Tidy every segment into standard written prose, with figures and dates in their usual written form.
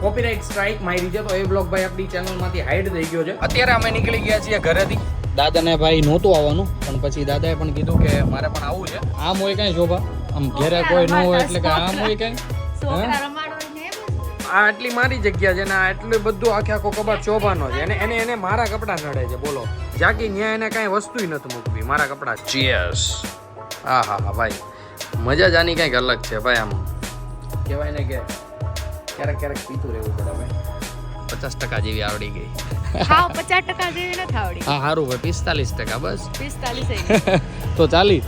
Copyright strike મારી છે તો એ બ્લોગ ભાઈ આપણી ચેનલમાંથી હાઈડ થઈ ગયો છે. અત્યારે અમે નીકળી ગયા છીએ ઘરેથી. દાદાને ભાઈ નહોતું આવવાનું પણ પછી દાદાએ પણ કીધું કે મારે પણ આવવું છે. આમ હોય કઈ શોભા આમ ઘરે કોઈ ન હોય એટલે કે આમ હોય કઈ આ આટલી મારી જગ્યા છે ને આ એટલું બધું આખે આખો કબાટ શોભાનો છે અને એને મારા કપડાં નડે છે. બોલો જાકી ન્યા એને કાંઈ વસ્તુ નથી મૂકવી મારા કપડાં. ચીયર્સ. હા હા હા ભાઈ મજા જ આની કંઈક અલગ છે ભાઈ. આમ કહેવાય ને કે ક્યારેક ક્યારેક પીતું રહેવું પડે ભાઈ. 50% જેવી આવડી ગઈ. હા 50% જેવી નથી આવડી. હા સારું ભાઈ 45% બસ. 45 તો ચાલી.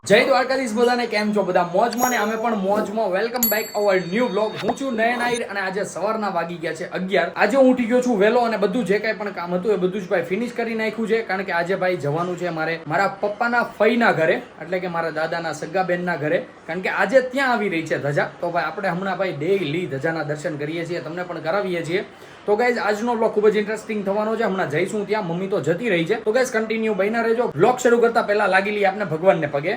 જય દ્વારકાધીશ બધાને. કેમ છો બધા? મોજમાં ને અમે પણ મોજમાં. Welcome back our new blog. હું છું નયન આહિર અને આજે સવારના વાગી ગયા છે 11. આજે હું ઉઠી ગયો છું વહેલો અને બધું જે કંઈ પણ કામ હતું એ બધું જ ભાઈ ફિનિશ કરી નાખ્યું છે. કારણ કે આજે ભાઈ જવાનું છે મારે મારા પપ્પાના ફઈના ઘરે એટલે કે મારા દાદાના સગા બેનના ઘરે. કારણ કે આજે ત્યાં આવી રહી છે ધજા. તો ભાઈ આપણે હમણાં ભાઈ ડેઈલી ધજાના દર્શન કરીએ છીએ, તમને પણ કરાવીએ છીએ. તો ગાઈઝ આજનો બ્લોગ ખૂબ જ ઇન્ટરેસ્ટિંગ થવાનો છે. હમણાં જઈશું ત્યાં, મમ્મી તો જતી રહી છે. તો ગાઈઝ કન્ટિન્યુ બન્યા રહેજો. બ્લોગ શરૂ કરતા પહેલા લાગી લઈએ આપણે ભગવાનને પગે.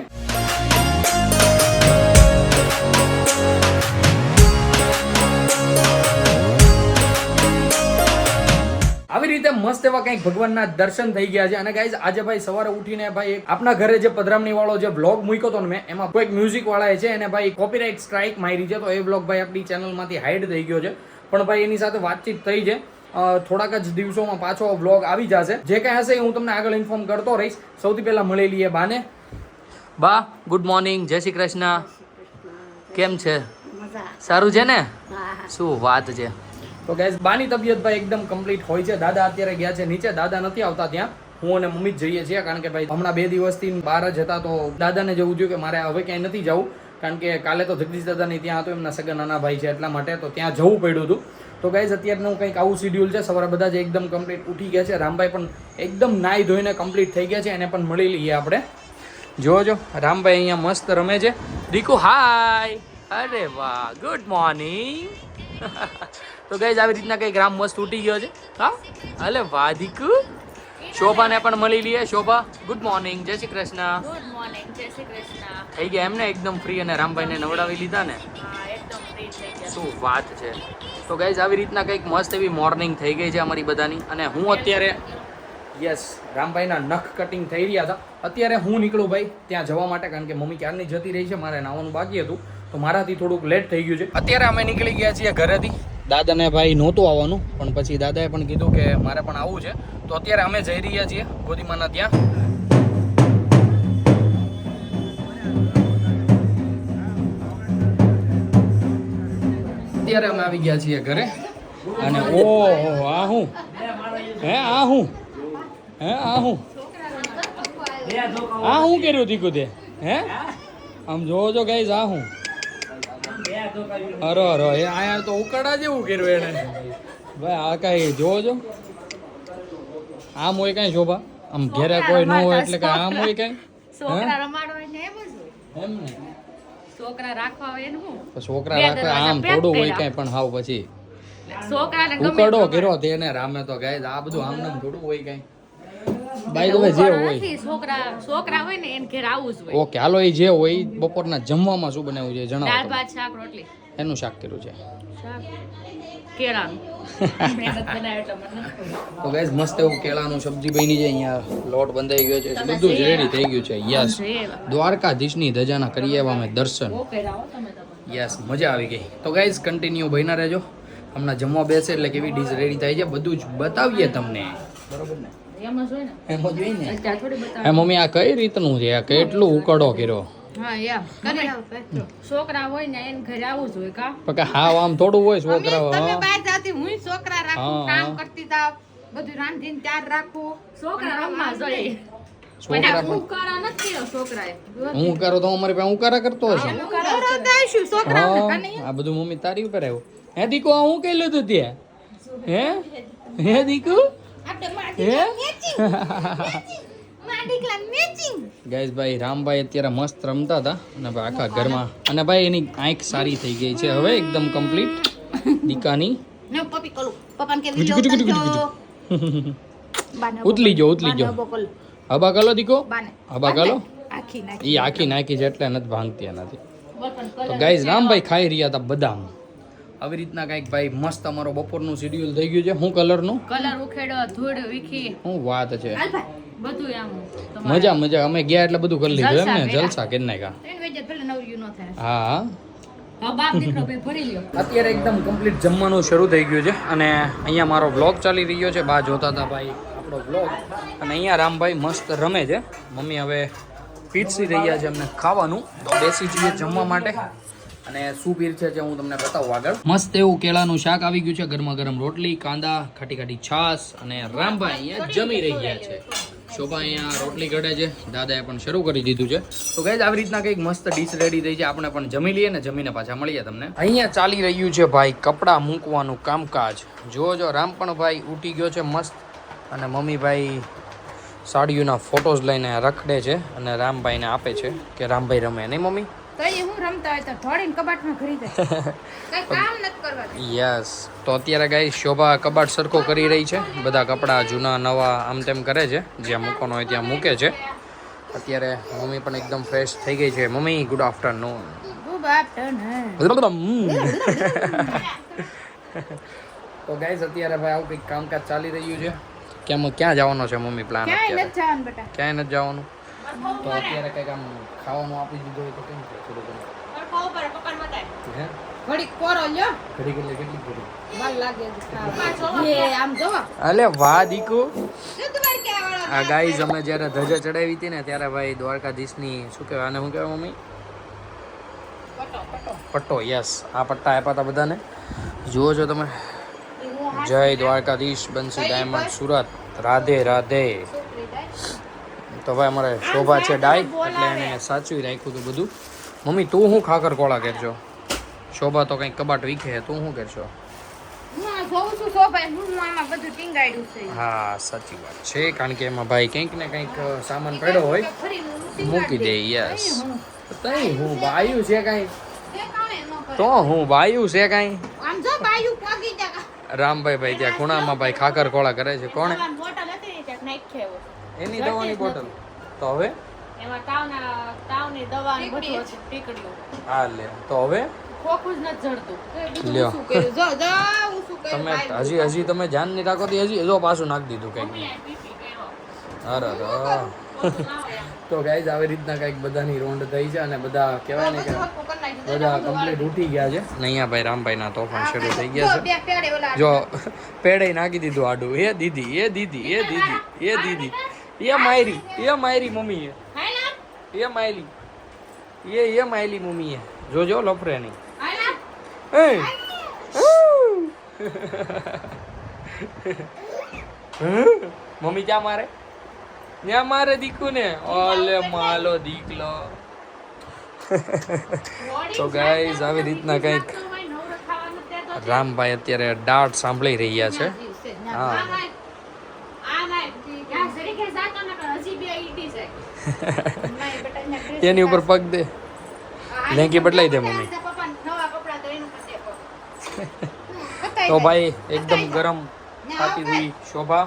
આવી રીતે મસ્ત એવા કંઈક ભગવાનના દર્શન થઈ ગયા છે. અને ગાઈઝ આજે ભાઈ સવારે ઉઠીને ભાઈ આપના ઘરે જે પધરામણી વાળો જે બ્લોગ મૂક્યો હતો ને મેં, એમાં કોઈક મ્યુઝિક વાળા છે અને ભાઈ કોપીરાઇટ સ્ટ્રાઇક મારી છે. તો એ બ્લોગ ભાઈ આપણી ચેનલમાંથી હાઈડ થઈ ગયો છે. પણ ભાઈ એની સાથે વાતચીત થઈ છે. થોડાક જ દિવસોમાં પાછો બ્લોગ આવી જશે. જે કાંઈ હશે હું તમને આગળ ઇન્ફોર્મ કરતો રહીશ. સૌથી પહેલા મળી લઈએ બાને. બા ગુડ મોર્નિંગ, જય શ્રી કૃષ્ણ. કેમ છે? સારું છે ને? શું વાત છે. તો ગાઈઝ બાની તબિયત ભાઈ એકદમ કમ્પ્લીટ હોય છે. દાદા અત્યારે ગયા છે નીચે, દાદા નથી આવતા ત્યાં. હું અને મમ્મી જ જઈએ છીએ. કારણ કે ભાઈ હમણાં 2 દિવસથી બહાર જ હતા તો દાદાને જેવું થયું કે મારે હવે ક્યાંય નથી જવું. કારણ કે કાલે તો જગદીશ દાદાની ત્યાં હતો, એમના સગા નાના ભાઈ છે એટલા માટે તો ત્યાં જવું પડ્યું હતું. તો ગાઈઝ અત્યારનું કંઈક આવું શિડ્યુલ છે. સવારે બધા જ એકદમ કમ્પ્લીટ ઉઠી ગયા છે. રામભાઈ પણ એકદમ નાહી ધોઈને કમ્પ્લીટ થઈ ગયા છે. એને પણ મળી લઈએ આપણે. જોજો રામભાઈ અહીંયા મસ્ત રમે છે. દીકુ હાય. અરે વાહ ગુડ મોર્નિંગ. તો ગાઈઝ આવી રીતના કંઈક રામ મસ્ત ઉઠી ગયો છે. હા અલે વાહ દીકુ. શોભાને પણ મળી લઈએ. શોભા ગુડ મોર્નિંગ, જય શ્રી કૃષ્ણ. ગુડ મોર્નિંગ, જય શ્રી કૃષ્ણ. થઈ ગયા એમને એકદમ ફ્રી અને રામભાઈને નવડાવી લીધા ને. હા એકદમ ફ્રી થઈ ગયા. શું વાત છે. તો ગાઈઝ આવી રીતના કંઈક મસ્ત એવી મોર્નિંગ થઈ ગઈ છે અમારી બધાની. અને હું અત્યારે યસ રામભાઈના નખ કટિંગ થઈ રહ્યા હતા. અત્યારે હું નીકળું ભાઈ ત્યાં જવા માટે. કારણ કે મમ્મી ક્યારની જતી રહી છે, મારે નાવાનું બાકી હતું તો મારાથી થોડુંક લેટ થઈ ગયું છે. અત્યારે અમે નીકળી ગયા છીએ ઘરેથી. દાદાને ભાઈ નહોતું આવવાનું પણ પછી દાદાએ પણ કીધું કે મારે પણ આવવું છે. તો અત્યારે અમે જઈ રહ્યા છીએ ગોદીમાના ત્યાં. અત્યારે અમે આવી ગયા છીએ ઘરે. અને ઓહો આ હું આ હું કર્યું દીકુ તે હે આમ જોવો છો ગાઈઝ આ હું અરે અરે એ આયા તો ઉકળા જેવું કર્યું એને ભાઈ. આ કઈ જોવો છો આમ હોય કઈ શોભા આમ ઘેરે કોઈ ન હોય એટલે કે આમ હોય કઈ છોકરા રમાડવા ને એમ જ હોય. એમ ને છોકરા રાખવા હોય ને હું છોકરા રાખે આમ થોડું હોય કઈ પણ હાવ પછી છોકરાને ગમે ઉકળો કર્યો તેને રામે તો ગાઈઝ આ બધું આમ નામ થોડું હોય કઈ. બાય ધ વે જે હોય છોકરા હોય ને એને ઘેર આવું જ હોય. ઓકે હાલો એ જે હોય બપોરના જમવામાં શું બનાવ્યું છે દાળ જણાવો. ભાત શાક રોટલી. એનું શાક કર્યું છે. કેળાનું મહેનત બનાવે એટલે મને નથી ખબર. તો ગાઈઝ મસ્ત એવું કેળાનું સબ્જી બની છે. અહીંયા લોટ બંધાઈ ગયો છે, બધું જ રેડી થઈ ગયું છે. યસ દ્વારકાધીશની ધજાના કરીએ એવા અમે દર્શન. યસ મજા આવી ગઈ. તો ગાઈઝ કન્ટિન્યુ બન્યા રહેજો. હમણાં જમવા બેસે એટલે કેવી ડીશ રેડી થાય છે બધું જ બતાવીએ તમને. બરોબર ને? એમ જ હોય ને. મમ્મી આ કઈ રીતનું છે? આ કેટલું ઉકળો કર્યો. છોકરા હોય ને એને ઘરે આવું જ હોય કા. પણ હાવ આમ થોડું હોય છોકરા. તમે બહાર જાતી હું છોકરા રાખું, કામ કરતી જાવ, બધું રાંધીને ત્યાર રાખું. છોકરા રમવા જોઈએ. છોકરા ઉકારા નથી છોકરાએ. હું કરો તો અમારી પાસે ઉકારા કરતો હશે. છોકરા આ બધું મમ્મી તારી ઉપર આવ્યું. હે દીકુ આ હું કઈ લીધું ત્યાં? હે દીકુ ગાઈઝ ભાઈ રામભાઈ અત્યારે મસ્ત રમતા હતા અને ભાઈ આખા ઘરમાં. અને ભાઈ એની આંખ સારી થઈ ગઈ છે હવે એકદમ કમ્પ્લીટ દીકાની. ઉતલી જો હબા ગાલો દીકો હબા ગાલો. એ આખી નાખી છે એટલે નથી ભાંગતી એનાથી. તો ગાઈઝ રામભાઈ ખાઈ રહ્યા હતા બદામ. આવી રીતના કંઈક ભાઈ મસ્ત અમારો બપોરનું શેડ્યુલ થઈ ગયું છે. શું કલરનું? કલર ઉખેડો, ધૂળ વીખી, શું વાત છે. બધું આમ મજા મજા. અમે ગયા એટલે બધું કરી લીધું એમ ને? જલસા કરી નાખ્યા. ટ્રેન વેજે પેલા નવયું ન થાય. હા હા બાપ દીકરો બે ભરી લ્યો. અત્યારે એકદમ કમ્પ્લીટ જમવાનું શરૂ થઈ ગયું છે અને અહીંયા મારો બ્લોગ ચાલી રહ્યો છે. બા જોતા હતા ભાઈ આપણો બ્લોગ. અને અહીંયા રામભાઈ મસ્ત રમે છે. મમ્મી હવે પીરસી રહ્યા છે અમને ખાવાનું. તો બેસી જઈએ જમવા માટે. અને શું પીરસે છે હું તમને બતાવું આગળ. મસ્ત એવું કેળાનું શાક આવી ગયું છે, ગરમા ગરમ રોટલી, કાંદા, ખાટી ખાટી છાશ અને રામભાઈ અહીંયા જમી રહ્યા છે. શોભા અહીંયા રોટલી ઘડે છે, દાદાએ પણ શરૂ કરી દીધું છે. તો ગાઈઝ આવી રીતના કંઈક મસ્ત ડીશ રેડી થઈ છે. આપણે પણ જમી લઈએ ને જમીને પાછા મળીએ તમને. અહીંયા ચાલી રહ્યું છે ભાઈ કપડાં મૂકવાનું કામકાજ. જો રામ પણ ભાઈ ઉઠી ગયો છે મસ્ત અને મમ્મી ભાઈ સાડીઓના ફોટોઝ લઈને રખડે છે અને રામભાઈને આપે છે કે રામભાઈ રમે નહીં મમ્મી? તો એ હું રમતા હોય તો થોડીને કબાટમાં ભરી દે. કઈ કામ નથી કરવા. યસ. તો અત્યારે ગાઈ શોભા કબાટ સરખો કરી રહી છે. બધા કપડાં જૂના નવા આમ તેમ કરે છે, જ્યાં મૂકવાનું હોય ત્યાં મૂકે છે. અત્યારે મમ્મી પણ એકદમ ફ્રેશ થઈ ગઈ છે. Mummy good afternoon. Good afternoon. તો ગાઈસ અત્યારે ભાઈ આવું કંઈક કામકાજ ચાલી રહ્યું છે. ક્યાં જવાનો છે મમ્મી પ્લાન? ક્યાંય નથી જવાનું બેટા. ક્યાંય નથી જવાનું. તો અત્યારે કંઈક આમ ખાવાનું આપી દીધું હોય તો કેમ છે? થોડું ઘણું હે ઘડીક પોરો લ્યો. ઘડી કેટલી ઘડી? વાર લાગે છે. એ આમ જોવો. અલે વાહ દીકુ. જો તમારે ક્યાં વાળો. આ ગાઈઝ અમે જ્યારે ધજા ચડાવી હતી ને ત્યારે ભાઈ દ્વારકાધીશની શું કહેવાય આને શું કહેવાય મમ્મી? પટ્ટો. યસ, આ પટ્ટા આપ્યા હતા બધાને. જુઓ છો તમે. જય દ્વારકાધીશ, બંસી ડાયમંડ સુરત. રાધે રાધે. તો ભાઈ અમારે શોભા છે ડાય એટલે એને સાચવી રાખ્યું હતું બધું. મમ્મી તું શું ખાકર કોળા કરજો? શોભા તો કંઈક કબાટ વીખે, તું શું કરશો? હું આ જોઉં છું શોભાઈ, હું આમાં બધું ટીંગાડ્યું છે. હા સાચી વાત છે, કારણ કે એમાં ભાઈ કંઈક ને કંઈક સામાન પડ્યો હોય મૂકી દે. યસ. તઈ હું બાયું છે કાંઈ? તો હું બાયું છે કાંઈ? આમ જો બાયું પોગી જા. રામભાઈ ભાઈ ત્યાં ખૂણામાં ભાઈ ખાકર કોળા કરે છે. કોણે? બોટલ હતી ને ત્યાં નાખ્યો એવો. એની દવાની બોટલ. તો હવે એમાં તાવની દવા ને બધું હતું, ટીકડીઓ. હા લે. તો હવે ખોખું જ નથી જડતું. લ્યો. શું કર્યું? જો જો હું શું કર્યું? તમે હજી તમે ધ્યાન નહીં રાખો તો હજી જો પાછું નાખી દીધું કંઈક. અરે તો ગાઈઝ આવી રીતના કંઈક બધાની રોંડ થઈ છે અને બધા કહેવાય ને કે બધા કમ્પ્લીટ ઉઠી ગયા છે. ને અહીંયા ભાઈ રામભાઈના તોફાન શરૂ થઈ ગયા છે. જો પેડે નાખી દીધું આડું. એ દીદી એ દીદી એ દીદી એ દીદી એ માયરી મમ્મીએ એ માયલી મમ્મીએ. જોજો લફરે નહીં. મમ્મી ક્યાં મારે? ત્યાં મારે દીકુ ને. ઓલે માલો દીકલો. તો ગાઈઝ આવી રીતના કંઈક રામભાઈ અત્યારે દાટ સાંભળી રહ્યા છે. હા એની ઉપર પગ દે. લેંગી બદલાઈ દે મમ્મી. तो भाई एकदम गरम खाती हुई शोभा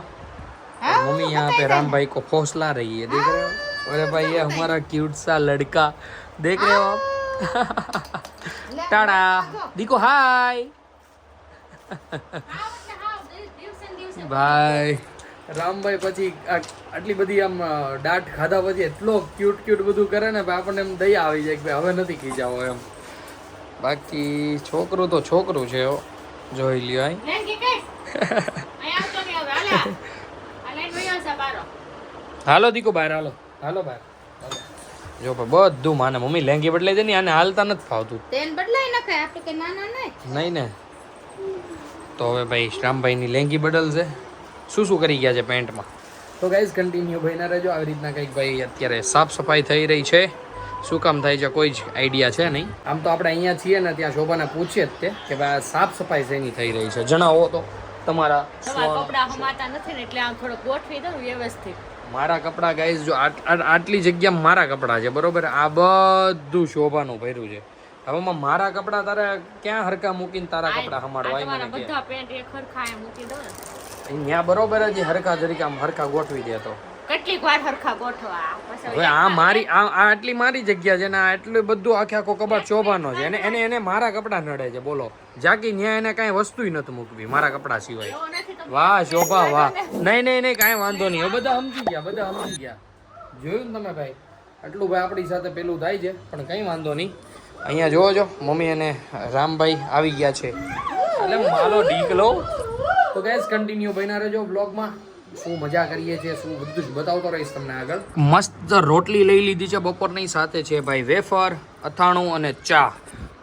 मम्मी यहाँ पे राम भाई को फौसला रही है. देख रहे हो? अरे भाई ये हमारा क्यूट सा लड़का देख रहे हो आप. टाड़ा देखो हाय ભાઈ રામભાઈ પછી આટલી બધી આમ દાટ ખાધા પછી એટલો ક્યુટ બધું કરે ને આપણને એમ દયા આવી જાય કે હવે નથી ખીજાવો એમ. બાકી છોકરું તો છોકરું છે. જોઈ લ્યો આઈ. હાલો દીકો બહાર હાલો બહાર. જો બધું માને મમ્મી લેંગી બદલાઈ દે ને આને હાલતા નથી ફાવતું. તેન બદલાઈ નખાય આપણે કે નાના નહીં ને. તો હવે ભાઈ રામભાઈની લેંગી બદલશે. શું કરી ગયા છે પેન્ટમાં. તો ગાઈઝ કન્ટિન્યુ ભાઈના રહેજો. આવી રીતના કંઈક ભાઈ અત્યારે સાફ સફાઈ થઈ રહી છે. શું કામ થાય છે કોઈ જ આઈડિયા છે નહીં. આમ તો આપણે અહીંયા છીએ ને ત્યાં શોભાને પૂછીએ જ તે કે ભાઈ સાફ સફાઈ શેની થઈ રહી છે જણાવો તો. તમારા કપડાં હમાતા નથી ને એટલે આમ થોડો ગોઠવી દઉં વ્યવસ્થિત. મારા કપડાં ગાઈઝ જો આટલી જગ્યા મારા કપડાં છે બરોબર. આ બધું શોભાનું ભર્યું છે. હવે મારા કપડાં તારે ક્યાં હરકા મૂકીને તારા કપડાં હમાડવા મને કે બધા પેન્ટ એક હરખા એમ મૂકી દો ને અહીંયા બરોબર જ હરખા જરીક આમ હરખા ગોઠવી દે તો કેટલીક વાર હરખા ગોઠવા. હવે આ મારી આ આટલી મારી જગ્યા છે ને આ એટલું બધું આખો કબાટ શોભાનો છે. એને મારા કપડાં નડે છે બોલો. જાકી ન્યા એને કાંઈ વસ્તુય નથી મૂકવી મારા કપડા સિવાય. વાહ શોભા વાહ. નહીં કાંઈ વાંધો નહીં. હવે બધા સમજી ગયા. જોયું ને તમે ભાઈ, આટલું ભાઈ આપણી સાથે પેલું થાય છે, પણ કંઈ વાંધો નહીં. અહીંયા જોવો છો મમ્મી અને રામભાઈ આવી ગયા છે, એટલે માલો ઢીકલો. તો ગાઈસ કન્ટિન્યુ બન્યા રહેજો બ્લોગમાં. શું મજા કરીએ છીએ, શું બધું જ બતાવતો રહીશ તમને આગળ. મસ્ત રોટલી લઈ લીધી છે બપોરની, સાથે છે ભાઈ વેફર, અથાણું અને ચા.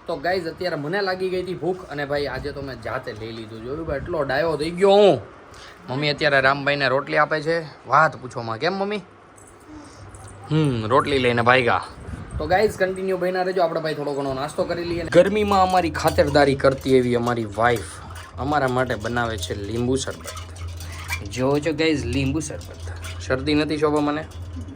તો ગાઈઝ અત્યારે મને લાગી ગઈ હતી ભૂખ, અને ભાઈ આજે તો મેં જાતે લઈ લીધું. જોયું ભાઈ, એટલો ડાયો થઈ ગયો હું. મમ્મી અત્યારે રામભાઈને રોટલી આપે છે. વાત પૂછોમાં કેમ મમ્મી? રોટલી લઈને ભાઈગા. તો ગાઈઝ કન્ટિન્યુ બન્યા રહેજો. આપણે ભાઈ થોડો ઘણો નાસ્તો કરી લઈએ. ગરમીમાં અમારી ખાતરદારી કરતી એવી અમારી વાઈફ અમારા માટે બનાવે છે લીંબુ શરબત. જોવો છો ગાઈઝ, લીંબુ શરબત. શરદી નથી શોભા મને?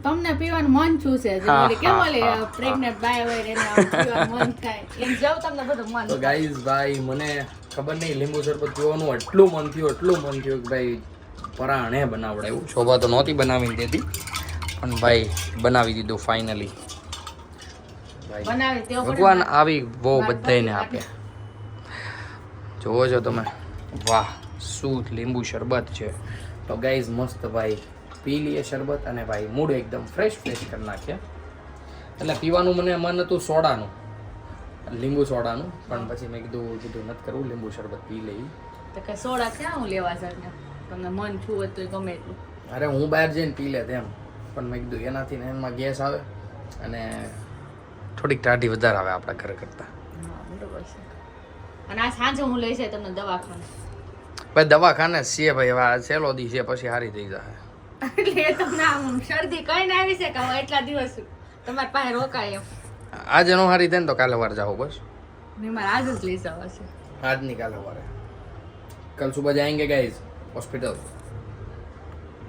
તમને પીવાનું મન શું છે? કેમ ઓલે પ્રેગ્નન્ટ બાય હોય એને પીવાનું મન થાય એમ જેવું તમને બધું મન. તો ગાઈઝ ભાઈ મને ખબર નહીં, લીંબુ શરબત પીવાનું એટલું મન થયું કે ભાઈ પરાણે બનાવડાવ્યું. શોભા તો નહોતી બનાવીને દેતી, પણ ભાઈ બનાવી દીધું ફાઇનલી. ભગવાન આવી બહુ બધાને આપે. જોવો છો તમે, વાહ શું લીંબુ શરબત છે. તો ગાઈઝ મસ્ત ભાઈ પી લઈએ શરબત, અને ભાઈ મૂડ એકદમ ફ્રેશ કરી નાખીએ. એટલે પીવાનું મને મન હતું સોડાનું, લીંબુ સોડાનું, પણ પછી મેં કીધું નથી કરવું, લીંબુ શરબત પી લઈ. તો કે સોડા ક્યાં હું લેવા છે તમને મન છું હોય તો ગમે એટલું. અરે હું બહાર જઈને પી લે તેમ, પણ મેં કીધું એનાથી ને એમાં ગેસ આવે અને થોડીક ટાઢી વધારે આવે આપણા ઘર કરતા. બરોબર છે. અને આ સાંજે હું લઈ જાય તમને દવાખાને. ભાઈ દવાખાને છે ભાઈ, હવે આ છેલ્લો દી છે, પછી સારી થઈ જાય. એટલે તમને આમ શરદી કઈ ના આવી છે કે એટલા દિવસ તમારી પાસે રોકાય એમ? આજે નો હારી થાય ને તો કાલે વાર જાઓ બસ. નહીં મારે આજ જ લઈ જવા છે. આજ નહીં કાલે વારે. કલ સુબહ જાएंगे गाइस हॉस्पिटल.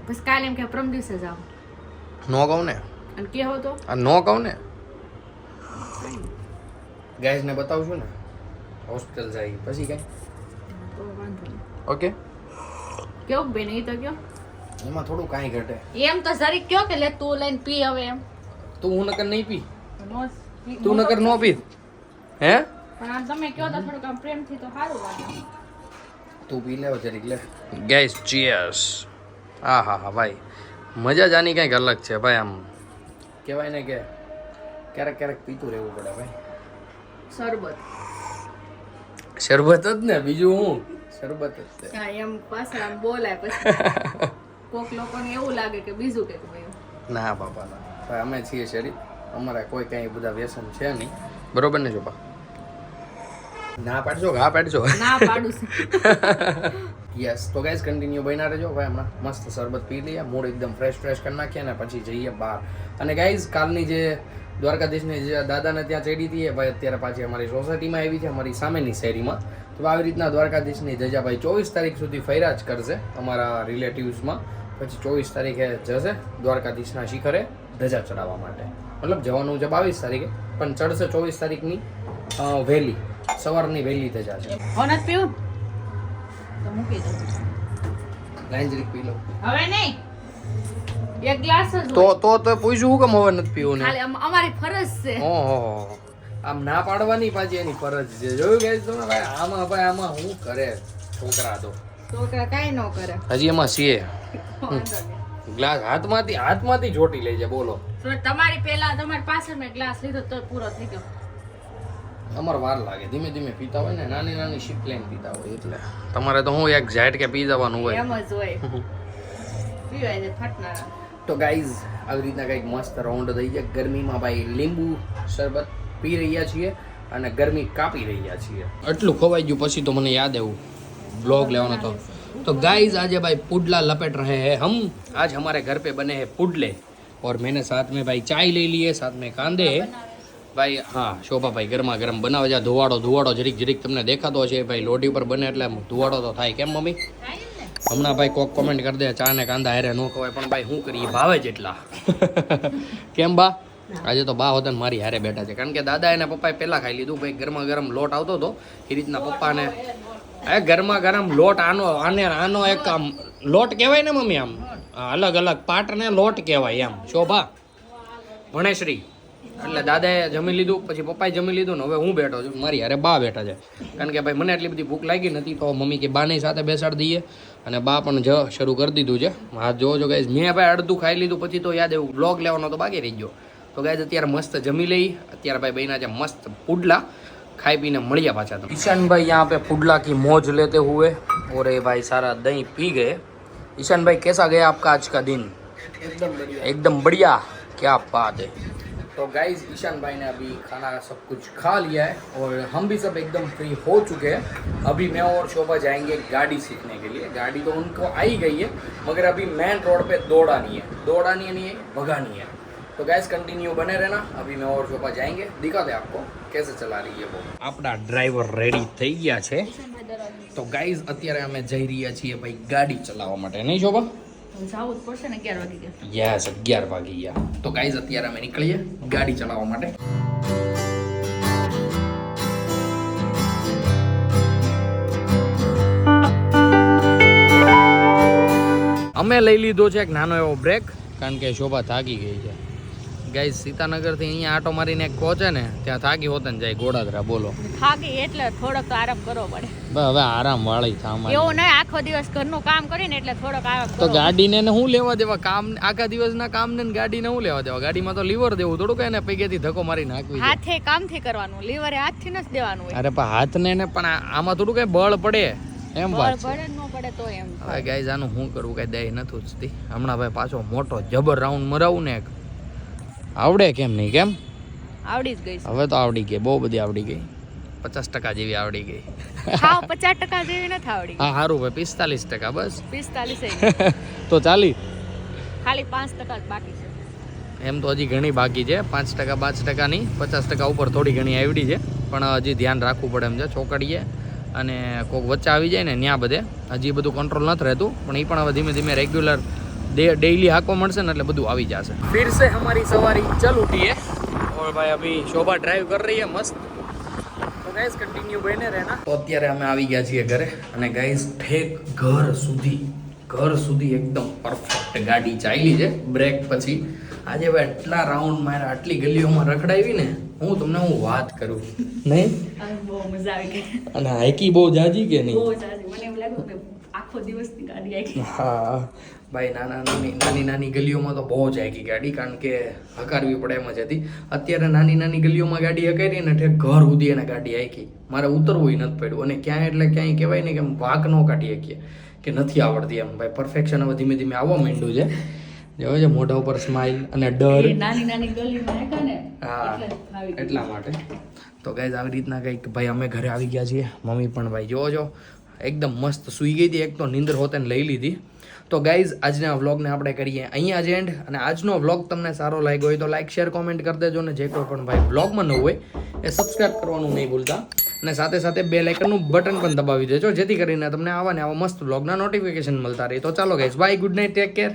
બસ કાલે એમ કે પરમ દિવસે જાવ. નો કહું ને. અને કેવો તો? આ નો કહું ને. ગાઈસ ને બતાવશું ને હોસ્પિટલ જાય પછી કઈ. તો વાંધો નહીં. ઓકે. કેવું બેન એ તો કયો? એમાં થોડું કાંઈ ઘટે. એમ તો જરીક કયો કે લે તું લઈને પી હવે એમ. તું હું નકર નહીં પી. તું નકર નો પી. હે? પણ આ તમે કયો તો થોડુંક આમ પ્રેમથી તો સારું લાગે. તું પી લે જરીક લે. Guys cheers. હા ભાઈ મજા જ આની કંઈક અલગ છે ભાઈ. આમ કહેવાય ને કે ક્યારેક પીતું રહેવું પડે ભાઈ. શરબત જ ને, બીજું હું શરબત જ છે. હા એમ પાછળ આમ બોલાય પછી કોક લોકોને એવું લાગે કે બીજું કંઈક હોય. ના બાપા ના ભાઈ, અમે છીએ શરીફ, અમારા કોઈ કઈ બધા વ્યસન છે નહીં. બરોબર ને ચોપા? ના પાડજો, ઘા પાડજો. ના પાડું છું. યસ. તો ગાઈસ કન્ટિન્યુ બન્યા રહેજો ભાઈ. હમણાં મસ્ત શરબત પી લઈએ, મૂડ એકદમ ફ્રેશ કરી નાખીએ, અને પછી જઈએ બહાર. અને ગાઈસ કાલની જે દ્વારકાધીશની જે દાદાને ત્યાં ચડી હતી એ ભાઈ અત્યારે પાછી અમારી સોસાયટીમાં આવી છે, અમારી સામેની શેરીમાં. તો આવી રીતના દ્વારકાધીશની ધજા ભાઈ 24 તારીખ સુધી ફર્યા જ કરશે અમારા રિલેટિવ્સમાં. પછી 24 તારીખે જશે દ્વારકાધીશના શિખરે ધજા ચડાવવા માટે. મતલબ જવાનું છે 22 તારીખે, પણ ચડશે 24 તારીખની વહેલી સવારની વહેલી ધજા છે. ઓનત પીવું તો મૂકી દો. લાઈન પી લો. હવે નહીં, એક ગ્લાસ જ તો પૂછ્યું કે હવે નથી પીવું ને? ખાલી અમારી ફરજ છે. ઓહો, આમ ના પાડવાની પાછી એની ફરજ છે. જોયું ગાઈસ તમે ભાઈ, આમાં શું કરે છોકરા? તો છોકરા કાઈ ન કરે. હજી એમાં સીએ ગ્લાસ હાથમાંથી જોટી લઈ જાય. બોલો તો તમારી પહેલા તમારી પાછળ મેં ગ્લાસ લીધો તો પૂરો થઈ ગયો. અમારે વાર લાગે, ધીમે ધીમે પીતા હોય ને, નાની શીપ લઈને પીતા હોય. એટલે તમારે તો હું એક ઝાઈટ કે પી જવાનું હોય. એમ જ હોય. પીવાય છે ફટનારા. તો ગાઈઝ આવી રીતના કંઈક મસ્ત રાઉન્ડ થઈ જાય. ગરમીમાં ભાઈ લીંબુ શરબત પી રહ્યા છીએ અને ગરમી કાપી રહ્યા છીએ. એટલું ખવાઈ ગયું પછી તો મને યાદ આવ્યું ब्लॉग लेवाना तो गाइस आज भाई पुडला लपेट रहे हैं हम. आज हमारे घर पे बने हैं पुडले और मैंने साथ में भाई चाय ले ली है, साथ में कांदे है भाई. हाँ शोभा भाई गरमा गरम बनावे जा. धुवाड़ो जरीक जरीक તમને દેખાતો છે ભાઈ. લોઢી પર બને એટલે ધુવાડો તો થાય. કેમ મમ્મી? હમણાં ભાઈ કોક કોમેન્ટ કરી દે ચા ને કાંદા હારે ન ખવાય, પણ ભાઈ શું કરીએ, ભાવે જ એટલા. કેમ બા? આજે તો બા હોતા મારી હારે બેઠા છે, કારણ કે દાદા એના પપ્પાએ પહેલા ખાઈ લીધું ભાઈ. ગરમા ગરમ લોટ આવતો હતો એ રીતના પપ્પાને ગરમા ગરમ લોટ આનો એક આમ લોટ કહેવાય ને મમ્મી, આમ અલગ અલગ પાટને લોટ કહેવાય એમ. શોભા ભણેશ્રી એટલે દાદાએ જમી લીધું, પછી પપ્પાએ જમી લીધું ને હવે હું બેઠો છું, મારી અરે બા બેઠા છે. કારણ કે ભાઈ મને એટલી બધી ભૂખ લાગી નથી તો મમ્મી કે બાની સાથે બેસાડી દઈએ અને બા પણ શરૂ કરી દીધું છે. હા જોજો ગાઈઝ, મેં ભાઈ અડધું ખાઈ લીધું પછી તો યાદ એવું બ્લોગ લેવાનો તો બાકી રહી ગયો. તો ગાઈઝ અત્યારે મસ્ત જમી લઈ. અત્યારે ભાઈ બહેના છે મસ્ત પુડલા, खाई पीने मड़िया पाचा. तो ईशान भाई यहाँ पे पुडला की मौज लेते हुए और ये भाई सारा दही पी गए. ईशान भाई कैसा गया आपका आज का दिन? एकदम बढ़िया. क्या बात है. तो गाइज ईशान भाई ने अभी खाना सब कुछ खा लिया है और हम भी सब एकदम फ्री हो चुके हैं. अभी मैं और शोभा जाएंगे गाड़ी सीखने के लिए. गाड़ी तो उनको आ ही गई है मगर अभी मेन रोड पे दौड़ानी है, भगानी है. तो गैस कंटिन्यू बने रहना. अभी मैं और शोभा जाएंगे, दिखाते आपको कैसे चला रही है वो. આપણા ડ્રાઈવર રેડી થઈ ગયા છે. તો ગાઈઝ અત્યારે અમે જઈ રહ્યા છીએ ભાઈ ગાડી ચલાવવા માટે, નહીં શોભા? જાવું જ પડશે ને 11 વાગી ગયા. યસ 11 વાગી ગયા. તો ગાઈઝ અત્યારે અમે નીકળીએ ગાડી ચલાવવા માટે. અમે લઈ લીધો છે એક નાનો એવો બ્રેક કારણ કે શોભા થાકી ગઈ છે. ગાઈઝ સીતાનગરથી અહીંયા આટો મારીને એક પહોંચે ને ત્યાં થાકી હોત ને જાય ગોડાદરા. બોલો થાકી એટલે થોડોક તો આરામ કરવો પડે. હવે આરામ વાળી થામા એવું નહીં આખો દિવસ ઘરનું કામ કરીને એટલે થોડોક આરામ તો ગાડીને ને હું લેવા દેવા, કામ આખા દિવસના કામ ને ગાડીને હું લેવા દેવા. ગાડીમાં તો લીવર દેવું થોડું કઈ ને પૈકેથી ધક્કો મારી નાખવી. હાથે કામથી કરવાનું, લીવરે હાથથી નથી દેવાનું હોય. અરે પણ હાથને ને પણ આમાં થોડું કઈ બળ પડે એમ વાત છે. પડે ન પડે તો એમ. હવે ગાઈઝ આનું શું કરવું કઈ દઈ નથી ઉચતી. હમણાં ભાઈ પાછો મોટો જબર રાઉન્ડ મરાવું ને આવડે કેમ નહીં, કેમ આવડી જ ગઈ. હવે તો આવડી ગઈ, બહુ બધી આવડી ગઈ. 50% જેવી આવડી ગઈ. હા 50% જેવી નથી આવડી. હા સારું ભાઈ 45% બસ. 45 તો ચાલી ખાલી 5% જ બાકી છે. એમ તો હજી ઘણી બાકી છે, 5% 5% નહીં, 50% ઉપર થોડી ઘણી આવડી છે પણ હજી ધ્યાન રાખવું પડે એમ છે. ચોકડીએ અને કોઈક વચ્ચે આવી જાય ને ત્યાં બધે હજી બધું કંટ્રોલ નથી રહેતું પણ એ પણ હવે ધીમે ધીમે રેગ્યુલર डेली हाको મળશે ને એટલે બધું આવી જશે. फिर से हमारी सवारी चल उठी है और भाई अभी शोभा ड्राइव कर रही है मस्त. तो गाइस कंटिन्यू बने रहना. तो અત્યારે અમે આવી ગયા છીએ ઘરે અને ગાઈસ ઠેક ઘર સુધી એકદમ પરફેક્ટ ગાડી ચાલી છે બ્રેક પછી. આજે ભાઈ એટલા રાઉન્ડ મારા આટલી ગલીઓમાં રખડાવી ને હું તમને વાત કરું નહીં. બહુ મજા આવી ગઈ અને હાઈકી બહુ જાજી કે નહીં? બહુ જાજી. મને એવું લાગ્યું કે આખો દિવસની ગાડી આવી. હા ભાઈ નાની ગલીઓમાં તો બહુ જ આગી ગાડી કારણ કે હકારવી પડે એમ જ હતી. અત્યારે નાની ગલીઓમાં ગાડી હકારી ને ઠેક ઘર સુધી એને ગાડી હાકી. મારે ઉતરવું નથી પડ્યું અને ક્યાંય એટલે ક્યાંય કહેવાય ને કે વાંક ન કાઢી શકીએ કે નથી આવડતી એમ. ભાઈ પરફેક્શન હવે ધીમે ધીમે આવવા માંડ્યું છે. જોવે છે મોઢા ઉપર સ્માઇલ અને ડર. નાની ગલીમાં હતા ને હા એટલા માટે. તો ગાઈઝ આવી રીતના કંઈક ભાઈ અમે ઘરે આવી ગયા છીએ. મમ્મી પણ ભાઈ જોવો એકદમ મસ્ત સૂઈ ગઈ હતી. એક તો નીંદર હોતે ને લઈ લીધી. તો ગાઈઝ આજના વ્લોગને આપણે કરીએ અહીંયા જ એન્ડ. અને આજનો વ્લોગ તમને સારો લાગ્યો હોય તો લાઈક શેર કોમેન્ટ કરી દેજો ને જે કોઈ પણ ભાઈ વ્લોગમાં ન હોય એ સબસ્ક્રાઈબ કરવાનું નહીં ભૂલતા અને સાથે સાથે બેલ આઇકનનું બટન પણ દબાવી દેજો જેથી કરીને તમને આવા ને આવા મસ્ત વ્લોગના નોટિફિકેશન મળતા રહે. તો ચાલો guys by, good night, take care.